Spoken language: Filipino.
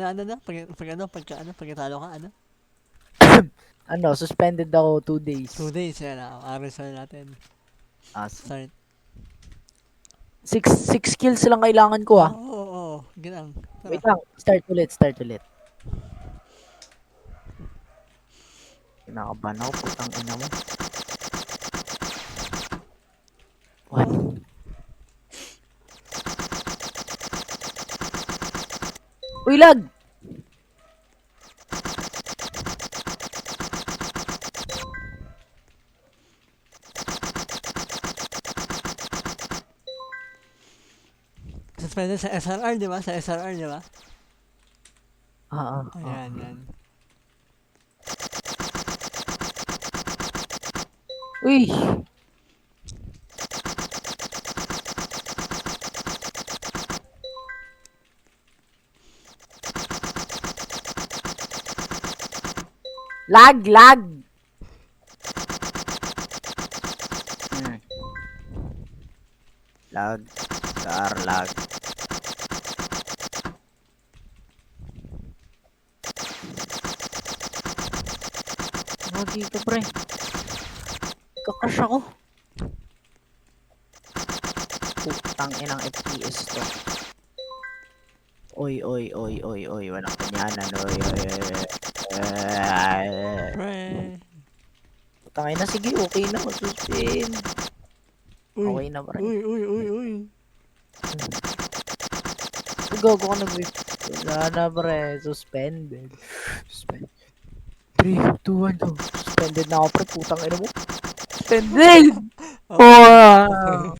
Ano na? Pagkatalo ka, ano? Suspended ako 2 2 days. days, yan na. Aral natin. As Start. six kills lang kailangan ko Oo, ah. oo, oo. Ginang. Tara. Wait lang, start ulit. Kinakabahan ako, putang ina mo. What? Uy, lag! Suspended sa SRR, di ba? Sa SRR, di ba? Ah. Ayan, yan. Uy! Lag! Lag. Lag. Dito pre. Kakash ako. Putang inang FPS to. Oy. Walang kanyanan. Oy. Pre. Putang ina, sige, okay na. Mag-suspend. Uy. Okay na pre. Uy. Gago ka nag-wait. Wala na pre. Suspended. 3, 2, 1, go. Suspended na ako pre. Putang ina mo. Suspended! Okay. Wow!